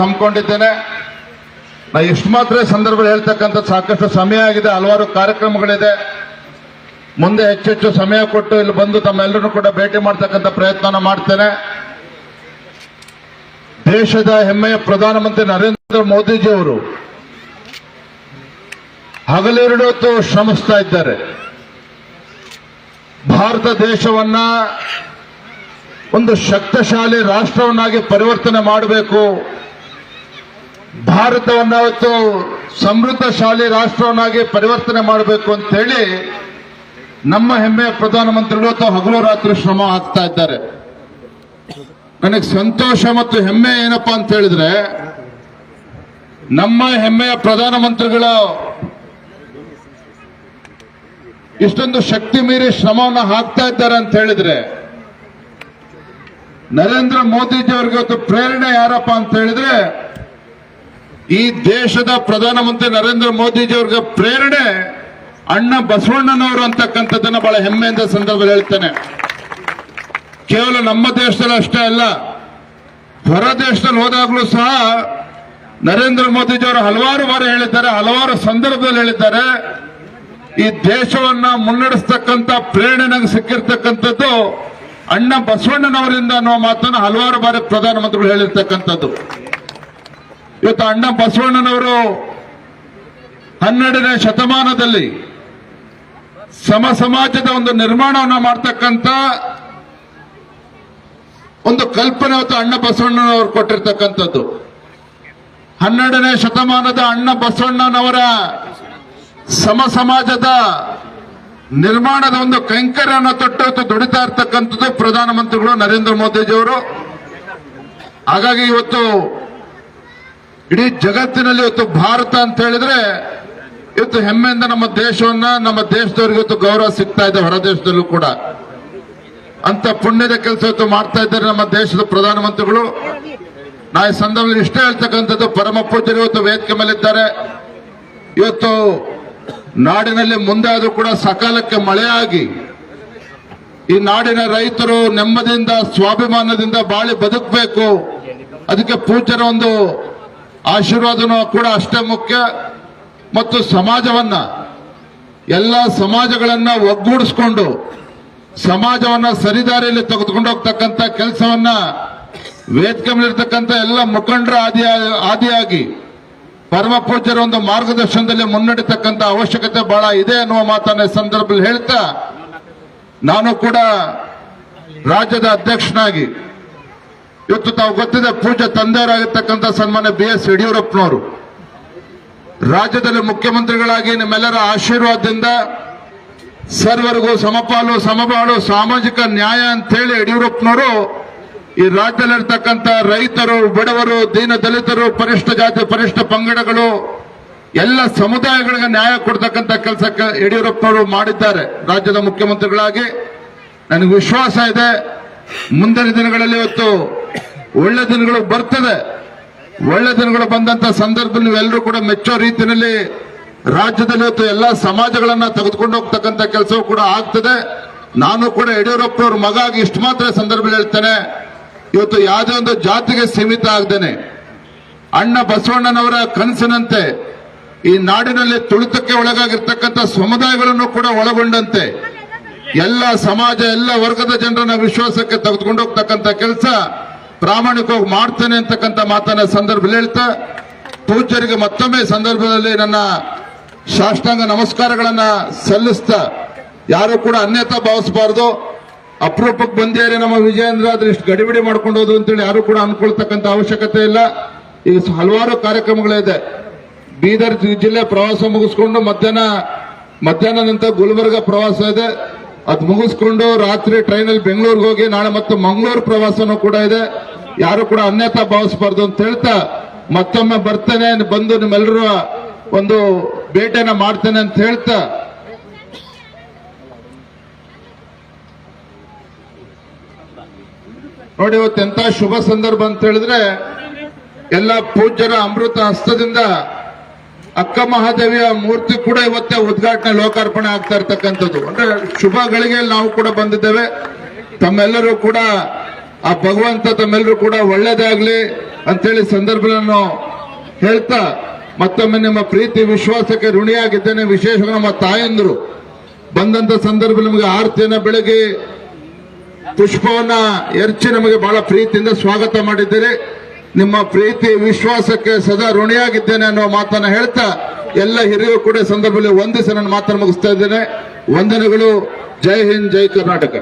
ಹಮ್ಮಿಕೊಂಡಿದ್ದೇನೆ. ನಾ ಇಷ್ಟು ಮಾತ್ರ ಸಂದರ್ಭ ಹೇಳ್ತಕ್ಕಂಥ ಸಾಕಷ್ಟು ಸಮಯ ಆಗಿದೆ, ಹಲವಾರು ಕಾರ್ಯಕ್ರಮಗಳಿದೆ. ಮುಂದೆ ಹೆಚ್ಚೆಚ್ಚು ಸಮಯ ಕೊಟ್ಟು ಇಲ್ಲಿ ಬಂದು ತಮ್ಮೆಲ್ಲರನ್ನು ಕೂಡ ಭೇಟಿ ಮಾಡತಕ್ಕಂಥ ಪ್ರಯತ್ನ ಮಾಡ್ತೇನೆ. ದೇಶದ ಹೆಮ್ಮೆಯ ಪ್ರಧಾನಮಂತ್ರಿ ನರೇಂದ್ರ ಮೋದಿಜಿಯವರು ಹಗಲಿರುಳು ಹೊತ್ತು ಶ್ರಮಿಸ್ತಾ ಇದ್ದಾರೆ. ಭಾರತ ದೇಶವನ್ನ ಒಂದು ಶಕ್ತಿಶಾಲಿ ರಾಷ್ಟ್ರವನ್ನಾಗಿ ಪರಿವರ್ತನೆ ಮಾಡಬೇಕು, ಭಾರತವನ್ನ ಇವತ್ತು ಸಮೃದ್ಧಶಾಲಿ ರಾಷ್ಟ್ರವನ್ನಾಗಿ ಪರಿವರ್ತನೆ ಮಾಡಬೇಕು ಅಂತ ಹೇಳಿ ನಮ್ಮ ಹೆಮ್ಮೆಯ ಪ್ರಧಾನಮಂತ್ರಿಗಳು ಇವತ್ತು ಹಗಲು ರಾತ್ರಿ ಶ್ರಮ ಹಾಕ್ತಾ ಇದ್ದಾರೆ. ನನಗೆ ಸಂತೋಷ ಮತ್ತು ಹೆಮ್ಮೆ ಏನಪ್ಪಾ ಅಂತ ಹೇಳಿದ್ರೆ, ನಮ್ಮ ಹೆಮ್ಮೆಯ ಪ್ರಧಾನಮಂತ್ರಿಗಳು ಇಷ್ಟೊಂದು ಶಕ್ತಿ ಮೀರಿ ಶ್ರಮವನ್ನು ಹಾಕ್ತಾ ಇದ್ದಾರೆ ಅಂತ ಹೇಳಿದ್ರೆ, ನರೇಂದ್ರ ಮೋದಿಜಿ ಅವರಿಗೆ ಇವತ್ತು ಪ್ರೇರಣೆ ಯಾರಪ್ಪ ಅಂತ ಹೇಳಿದ್ರೆ, ಈ ದೇಶದ ಪ್ರಧಾನಮಂತ್ರಿ ನರೇಂದ್ರ ಮೋದಿಜಿ ಅವರಿಗೆ ಪ್ರೇರಣೆ ಅಣ್ಣ ಬಸವಣ್ಣನವರು ಅಂತಕ್ಕಂಥದ್ದನ್ನ ಬಹಳ ಹೆಮ್ಮೆಯಿಂದ ಸಂದರ್ಭದಲ್ಲಿ ಹೇಳ್ತೇನೆ. ಕೇವಲ ನಮ್ಮ ದೇಶದಲ್ಲಿ ಅಷ್ಟೇ ಅಲ್ಲ, ಹೊರ ದೇಶದಲ್ಲಿ ಹೋದಾಗಲೂ ಸಹ ನರೇಂದ್ರ ಮೋದಿಜಿ ಅವರು ಹಲವಾರು ಬಾರಿ ಹೇಳಿದ್ದಾರೆ, ಹಲವಾರು ಸಂದರ್ಭದಲ್ಲಿ ಹೇಳಿದ್ದಾರೆ, ಈ ದೇಶವನ್ನ ಮುನ್ನಡೆಸ್ತಕ್ಕಂಥ ಪ್ರೇರಣೆ ನನಗೆ ಸಿಕ್ಕಿರ್ತಕ್ಕಂಥದ್ದು ಅಣ್ಣ ಬಸವಣ್ಣನವರಿಂದ ಅನ್ನೋ ಮಾತನ್ನು ಹಲವಾರು ಬಾರಿ ಪ್ರಧಾನಮಂತ್ರಿಗಳು ಹೇಳಿರ್ತಕ್ಕಂಥದ್ದು. ಇವತ್ತು ಅಣ್ಣ ಬಸವಣ್ಣನವರು 12ನೇ ಶತಮಾನದಲ್ಲಿ ಸಮಾಜದ ಒಂದು ನಿರ್ಮಾಣವನ್ನು ಮಾಡ್ತಕ್ಕಂಥ ಒಂದು ಕಲ್ಪನೆ ಇವತ್ತು ಅಣ್ಣ ಬಸವಣ್ಣನವರು ಕೊಟ್ಟಿರ್ತಕ್ಕಂಥದ್ದು. 12ನೇ ಶತಮಾನದ ಅಣ್ಣ ಬಸವಣ್ಣನವರ ಸಮಾಜದ ನಿರ್ಮಾಣದ ಒಂದು ಕೈಂಕರ್ಯವನ್ನು ತೊಟ್ಟು ದುಡಿತಾ ಇರ್ತಕ್ಕಂಥದ್ದು ಪ್ರಧಾನಮಂತ್ರಿಗಳು ನರೇಂದ್ರ ಮೋದಿಜಿಯವರು. ಹಾಗಾಗಿ ಇವತ್ತು ಇಡೀ ಜಗತ್ತಿನಲ್ಲಿ ಇವತ್ತು ಭಾರತ ಅಂತ ಹೇಳಿದ್ರೆ ಇವತ್ತು ಹೆಮ್ಮೆಯಿಂದ ನಮ್ಮ ದೇಶವನ್ನ, ನಮ್ಮ ದೇಶದವರಿಗೆ ಇವತ್ತು ಗೌರವ ಸಿಗ್ತಾ ಇದೆ, ಹೊರ ದೇಶದಲ್ಲೂ ಕೂಡ ಅಂತ ಪುಣ್ಯದ ಕೆಲಸ ಇವತ್ತು ಮಾಡ್ತಾ ಇದ್ದಾರೆ ನಮ್ಮ ದೇಶದ ಪ್ರಧಾನಮಂತ್ರಿಗಳು. ನಾ ಈ ಸಂದರ್ಭದಲ್ಲಿ ಇಷ್ಟೇ ಹೇಳ್ತಕ್ಕಂಥದ್ದು, ಪರಮ ಪೂಜ್ಯರು ಇವತ್ತು ವೇದಿಕೆ ಮೇಲಿದ್ದಾರೆ. ಇವತ್ತು ನಾಡಿನಲ್ಲಿ ಮುಂದೆ ಆದ್ರೂ ಕೂಡ ಸಕಾಲಕ್ಕೆ ಮಳೆಯಾಗಿ ಈ ನಾಡಿನ ರೈತರು ನೆಮ್ಮದಿಯಿಂದ ಸ್ವಾಭಿಮಾನದಿಂದ ಬಾಳಿ ಬದುಕಬೇಕು. ಅದಕ್ಕೆ ಪೂಜ್ಯರ ಒಂದು ಆಶೀರ್ವಾದನೂ ಕೂಡ ಅಷ್ಟೇ ಮುಖ್ಯ. ಮತ್ತು ಸಮಾಜವನ್ನ, ಎಲ್ಲ ಸಮಾಜಗಳನ್ನ ಒಗ್ಗೂಡಿಸ್ಕೊಂಡು ಸಮಾಜವನ್ನ ಸರಿದಾರಿಯಲ್ಲಿ ತೆಗೆದುಕೊಂಡು ಹೋಗ್ತಕ್ಕಂಥ ಕೆಲಸವನ್ನ ವೇದಿಕೆ ಮೇಲಿರ್ತಕ್ಕಂಥ ಎಲ್ಲ ಮುಖಂಡರ ಆದಿಯಾಗಿ ಪರಮ ಪೂಜ್ಯರ ಒಂದು ಮಾರ್ಗದರ್ಶನದಲ್ಲಿ ಮುನ್ನಡೆತಕ್ಕಂಥ ಅವಶ್ಯಕತೆ ಬಹಳ ಇದೆ ಅನ್ನುವ ಮಾತನ್ನ ಸಂದರ್ಭದಲ್ಲಿ ಹೇಳ್ತಾ, ನಾನು ಕೂಡ ರಾಜ್ಯದ ಅಧ್ಯಕ್ಷನಾಗಿ ಇವತ್ತು ತಾವು ಗೊತ್ತಿದೆ, ಪೂಜ್ಯ ತಂದೆಯವರಾಗಿರ್ತಕ್ಕಂಥ ಸನ್ಮಾನ್ಯ BS ಯಡಿಯೂರಪ್ಪನವರು ರಾಜ್ಯದಲ್ಲಿ ಮುಖ್ಯಮಂತ್ರಿಗಳಾಗಿ ನಿಮ್ಮೆಲ್ಲರ ಆಶೀರ್ವಾದದಿಂದ ಸರ್ವರಿಗೂ ಸಮಪಾಲು ಸಮಬಾಳು ಸಾಮಾಜಿಕ ನ್ಯಾಯ ಅಂತ ಹೇಳಿ ಯಡಿಯೂರಪ್ಪನವರು ಈ ರಾಜ್ಯದಲ್ಲಿರ್ತಕ್ಕಂಥ ರೈತರು, ಬಡವರು, ದೀನ ದಲಿತರು, ಪರಿಷ್ಠ ಜಾತಿ ಪರಿಷ್ಠ ಪಂಗಡಗಳು ಎಲ್ಲ ಸಮುದಾಯಗಳಿಗೆ ನ್ಯಾಯ ಕೊಡ್ತಕ್ಕಂಥ ಕೆಲಸಕ್ಕೆ ಯಡಿಯೂರಪ್ಪನವರು ಮಾಡಿದ್ದಾರೆ ರಾಜ್ಯದ ಮುಖ್ಯಮಂತ್ರಿಗಳಾಗಿ. ನನಗೆ ವಿಶ್ವಾಸ ಇದೆ, ಮುಂದಿನ ದಿನಗಳಲ್ಲಿ ಇವತ್ತು ಒಳ್ಳೆ ದಿನಗಳು ಬರ್ತದೆ. ಒಳ್ಳೆ ದಿನಗಳು ಬಂದಂತ ಸಂದರ್ಭದಲ್ಲಿ ನೀವೆಲ್ಲರೂ ಕೂಡ ಮೆಚ್ಚೋ ರೀತಿಯಲ್ಲಿ ರಾಜ್ಯದಲ್ಲಿ ಇವತ್ತು ಎಲ್ಲ ಸಮಾಜಗಳನ್ನ ತೆಗೆದುಕೊಂಡು ಹೋಗ್ತಕ್ಕಂಥ ಕೆಲಸವೂ ಕೂಡ ಆಗ್ತದೆ. ನಾನು ಕೂಡ ಯಡಿಯೂರಪ್ಪನವ್ರ ಮಗ ಆಗಿ ಇಷ್ಟು ಮಾತ್ರ ಸಂದರ್ಭದಲ್ಲಿ ಹೇಳ್ತೇನೆ, ಇವತ್ತು ಯಾವುದೇ ಒಂದು ಜಾತಿಗೆ ಸೀಮಿತ ಆಗದೇನೆ ಅಣ್ಣ ಬಸವಣ್ಣನವರ ಕನಸಿನಂತೆ ಈ ನಾಡಿನಲ್ಲಿ ತುಳಿತಕ್ಕೆ ಒಳಗಾಗಿರ್ತಕ್ಕಂಥ ಸಮುದಾಯಗಳನ್ನು ಕೂಡ ಒಳಗೊಂಡಂತೆ ಎಲ್ಲ ಸಮಾಜ, ಎಲ್ಲ ವರ್ಗದ ಜನರನ್ನ ವಿಶ್ವಾಸಕ್ಕೆ ತೆಗೆದುಕೊಂಡು ಹೋಗ್ತಕ್ಕಂಥ ಕೆಲಸ ಪ್ರಾಮಾಣಿಕವಾಗಿ ಮಾಡ್ತೇನೆ ಅಂತಕ್ಕಂಥ ಮಾತನ್ನ ಸಂದರ್ಭದಲ್ಲಿ ಹೇಳ್ತಾ, ಪೂಜ್ಯರಿಗೆ ಮತ್ತೊಮ್ಮೆ ಸಂದರ್ಭದಲ್ಲಿ ನನ್ನ ಸಾಷ್ಟಾಂಗ ನಮಸ್ಕಾರಗಳನ್ನ ಸಲ್ಲಿಸ್ತಾ, ಯಾರು ಕೂಡ ಅನ್ಯತಾ ಭಾವಿಸಬಾರದು. ಅಪರೂಪಕ್ಕೆ ಬಂದಿದ್ದಾರೆ ನಮ್ಮ ವಿಜಯೇಂದ್ರ, ಆದ್ರೆ ಇಷ್ಟು ಗಡಿಬಿಡಿ ಮಾಡ್ಕೊಂಡು ಹೋದ್ರು ಅಂತೇಳಿ ಯಾರು ಕೂಡ ಅನ್ಕೊಳ್ತಕ್ಕಂಥ ಅವಶ್ಯಕತೆ ಇಲ್ಲ. ಈಗ ಹಲವಾರು ಕಾರ್ಯಕ್ರಮಗಳಿದೆ. ಬೀದರ್ ಜಿಲ್ಲೆ ಪ್ರವಾಸ ಮುಗಿಸ್ಕೊಂಡು ಮಧ್ಯಾಹ್ನ ನಂತರ ಗುಲ್ಬರ್ಗ ಪ್ರವಾಸ ಇದೆ, ಅದು ಮುಗಿಸ್ಕೊಂಡು ರಾತ್ರಿ ಟ್ರೈನಲ್ಲಿ ಬೆಂಗಳೂರಿಗೆ ಹೋಗಿ ನಾಳೆ ಮತ್ತೆ ಮಂಗಳೂರು ಪ್ರವಾಸನೂ ಕೂಡ ಇದೆ. ಯಾರು ಕೂಡ ಅನ್ಯತಾ ಭಾವಿಸಬಾರ್ದು ಅಂತ ಹೇಳ್ತಾ ಮತ್ತೊಮ್ಮೆ ಬರ್ತೇನೆ, ಬಂದು ನಿಮ್ಮೆಲ್ಲರ ಒಂದು ಭೇಟಿಯನ್ನ ಮಾಡ್ತೇನೆ ಅಂತ ಹೇಳ್ತಾ, ನೋಡಿ ಇವತ್ತು ಎಂತ ಶುಭ ಸಂದರ್ಭ ಅಂತ ಹೇಳಿದ್ರೆ, ಎಲ್ಲ ಪೂಜ್ಯರ ಅಮೃತ ಹಸ್ತದಿಂದ ಅಕ್ಕ ಮಹಾದೇವಿಯ ಮೂರ್ತಿ ಕೂಡ ಇವತ್ತೇ ಉದ್ಘಾಟನೆ ಲೋಕಾರ್ಪಣೆ ಆಗ್ತಾ ಇರ್ತಕ್ಕಂಥದ್ದು. ಅಂದ್ರೆ ಶುಭ ಗಳಿಗೆಯಲ್ಲಿ ನಾವು ಕೂಡ ಬಂದಿದ್ದೇವೆ. ತಮ್ಮೆಲ್ಲರೂ ಕೂಡ ಆ ಭಗವಂತ ತಮ್ಮೆಲ್ಲರೂ ಕೂಡ ಒಳ್ಳೇದಾಗ್ಲಿ, ಅಂತೇಳಿ ಸಂದರ್ಭಗಳನ್ನು ಹೇಳ್ತಾ ಮತ್ತೊಮ್ಮೆ ನಿಮ್ಮ ಪ್ರೀತಿ ವಿಶ್ವಾಸಕ್ಕೆ ಋಣಿಯಾಗಿದ್ದೇನೆ. ವಿಶೇಷವಾಗಿ ನಮ್ಮ ತಾಯಂದ್ರು ಬಂದಂತ ಸಂದರ್ಭದಲ್ಲಿ ನಮಗೆ ಆರತಿಯನ್ನ ಬೆಳಗ್ಗೆ ಪುಷ್ಪವನ್ನ ಎರಚಿ ನಮಗೆ ಬಹಳ ಪ್ರೀತಿಯಿಂದ ಸ್ವಾಗತ ಮಾಡಿದ್ದೀರಿ. ನಿಮ್ಮ ಪ್ರೀತಿ ವಿಶ್ವಾಸಕ್ಕೆ ಸದಾ ಋಣಿಯಾಗಿದ್ದೇನೆ ಅನ್ನುವ ಮಾತನ್ನ ಹೇಳ್ತಾ ಎಲ್ಲ ಹಿರಿಯರು ಕೂಡ ಸಂದರ್ಭದಲ್ಲಿ ವಂದಿಸಿ ನನ್ನ ಮಾತನ್ನು ಮುಗಿಸ್ತಾ ಇದ್ದೇನೆ. ವಂದನೆಗಳು. ಜೈ ಹಿಂದ್, ಜೈ ಕರ್ನಾಟಕ.